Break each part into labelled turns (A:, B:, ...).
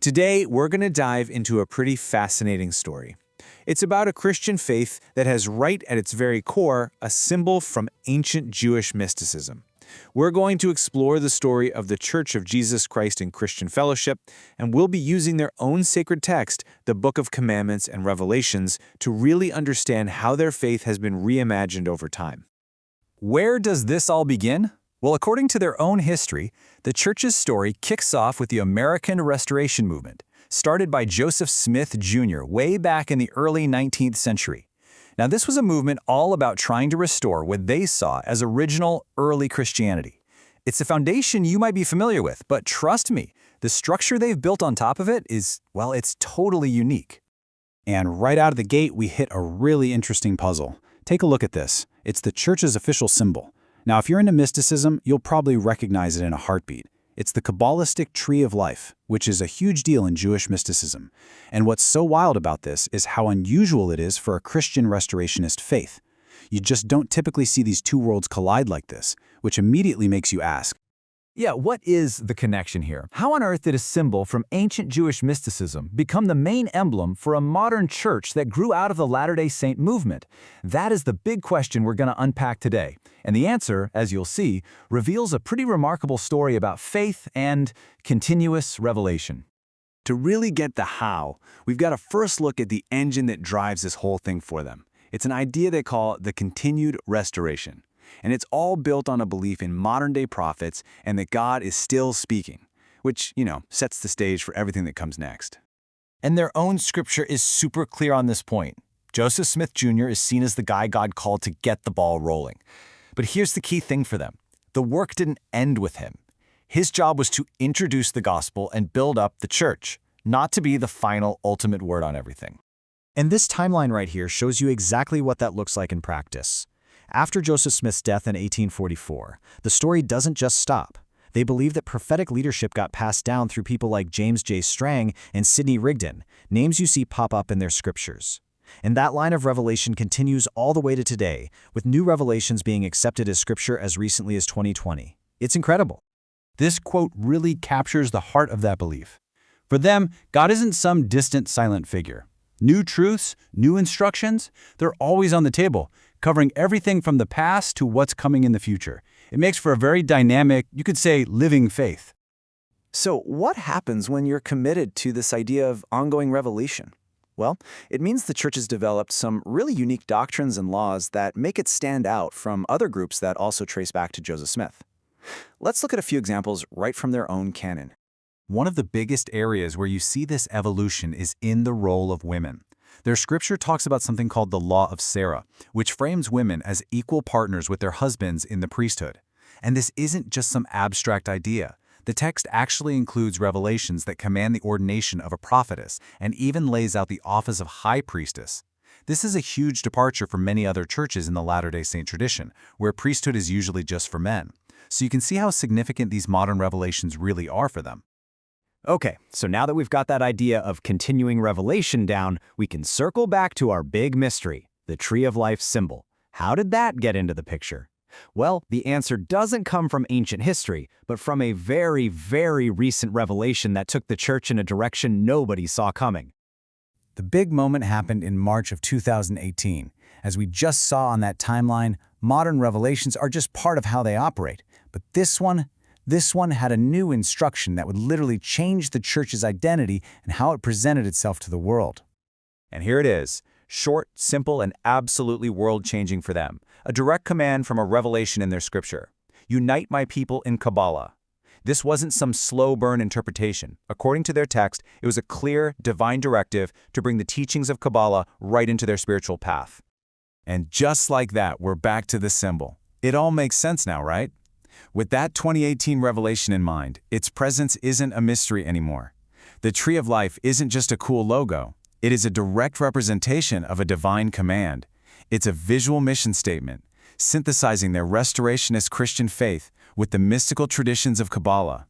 A: Today, we're going to dive into a pretty fascinating story. It's about a Christian faith that has right at its very core a symbol from ancient Jewish mysticism. We're going to explore the story of the Church of Jesus Christ in Christian Fellowship, and we'll be using their own sacred text, the Book of Commandments and Revelations, to really understand how their faith has been reimagined over time.
B: Where does this all begin? Well, according to their own history, the Church's story kicks off with the American Restoration Movement, started by Joseph Smith Jr. way back in the early 19th century. Now, this was a movement all about trying to restore what they saw as original early Christianity. It's a foundation you might be familiar with, but trust me, the structure they've built on top of it is, well, it's totally unique.
C: And right out of the gate, we hit a really interesting puzzle. Take a look at this. It's the Church's official symbol. Now, if you're into mysticism, you'll probably recognize it in a heartbeat. It's the Kabbalistic tree of life, which is a huge deal in Jewish mysticism. And what's so wild about this is how unusual it is for a Christian restorationist faith. You just don't typically see these two worlds collide like this, which immediately makes you ask,
B: Yeah, what is the connection here? How on earth did a symbol from ancient Jewish mysticism become the main emblem for a modern church that grew out of the Latter-day Saint movement? That is the big question we're going to unpack today. And the answer, as you'll see, reveals a pretty remarkable story about faith and continuous revelation.
A: To really get the how, we've got to first look at the engine that drives this whole thing for them. It's an idea they call the continued restoration. And it's all built on a belief in modern-day prophets and that God is still speaking, which, sets the stage for everything that comes next.
B: And their own scripture is super clear on this point. Joseph Smith Jr. is seen as the guy God called to get the ball rolling. But here's the key thing for them. The work didn't end with him. His job was to introduce the gospel and build up the church, not to be the final, ultimate word on everything.
C: And this timeline right here shows you exactly what that looks like in practice. After Joseph Smith's death in 1844, the story doesn't just stop. They believe that prophetic leadership got passed down through people like James J. Strang and Sidney Rigdon, names you see pop up in their scriptures. And that line of revelation continues all the way to today, with new revelations being accepted as scripture as recently as 2020. It's incredible.
D: This quote really captures the heart of that belief. For them, God isn't some distant silent figure. New truths, new instructions, they're always on the table, covering everything from the past to what's coming in the future. It makes for a very dynamic, you could say, living faith.
E: So what happens when you're committed to this idea of ongoing revelation? Well, it means the church has developed some really unique doctrines and laws that make it stand out from other groups that also trace back to Joseph Smith. Let's look at a few examples right from their own canon.
C: One of the biggest areas where you see this evolution is in the role of women. Their scripture talks about something called the Law of Sarah, which frames women as equal partners with their husbands in the priesthood. And this isn't just some abstract idea. The text actually includes revelations that command the ordination of a prophetess and even lays out the office of high priestess. This is a huge departure from many other churches in the Latter-day Saint tradition, where priesthood is usually just for men. So you can see how significant these modern revelations really are for them.
F: Okay, so now that we've got that idea of continuing revelation down, we can circle back to our big mystery, the Tree of Life symbol. How did that get into the picture? Well, the answer doesn't come from ancient history, but from a very, very recent revelation that took the church in a direction nobody saw coming.
C: The big moment happened in March of 2018. As we just saw on that timeline, modern revelations are just part of how they operate. But this one had a new instruction that would literally change the church's identity and how it presented itself to the world.
B: And here it is, short, simple, and absolutely world-changing for them. A direct command from a revelation in their scripture. Unite my people in Kabbalah. This wasn't some slow-burn interpretation. According to their text, it was a clear, divine directive to bring the teachings of Kabbalah right into their spiritual path.
A: And just like that, we're back to the symbol. It all makes sense now, right? With that 2018 revelation in mind, its presence isn't a mystery anymore. The Tree of Life isn't just a cool logo. It is a direct representation of a divine command. It's a visual mission statement, synthesizing their restorationist Christian faith with the mystical traditions of Kabbalah.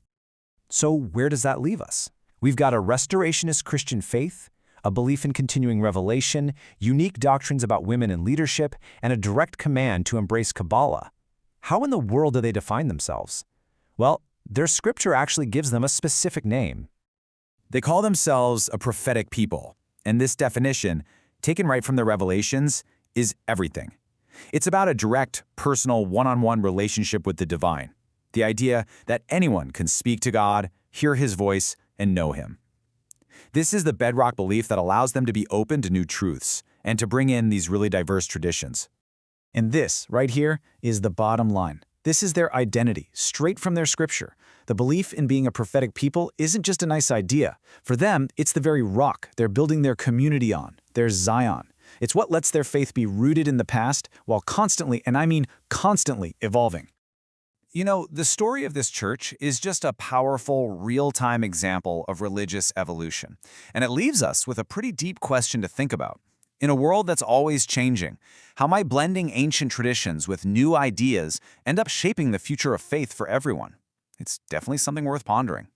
F: So where does that leave us? We've got a restorationist Christian faith, a belief in continuing revelation, unique doctrines about women in leadership, and a direct command to embrace Kabbalah. How in the world do they define themselves? Well, their scripture actually gives them a specific name.
A: They call themselves a prophetic people, and this definition, taken right from the Revelations, is everything. It's about a direct, personal, one-on-one relationship with the divine. The idea that anyone can speak to God, hear his voice, and know him. This is the bedrock belief that allows them to be open to new truths and to bring in these really diverse traditions.
E: And this, right here, is the bottom line. This is their identity, straight from their scripture. The belief in being a prophetic people isn't just a nice idea. For them, it's the very rock they're building their community on, their Zion. It's what lets their faith be rooted in the past while constantly, and I mean constantly, evolving.
A: You know, the story of this church is just a powerful, real-time example of religious evolution. And it leaves us with a pretty deep question to think about. In a world that's always changing, how might blending ancient traditions with new ideas end up shaping the future of faith for everyone? It's definitely something worth pondering.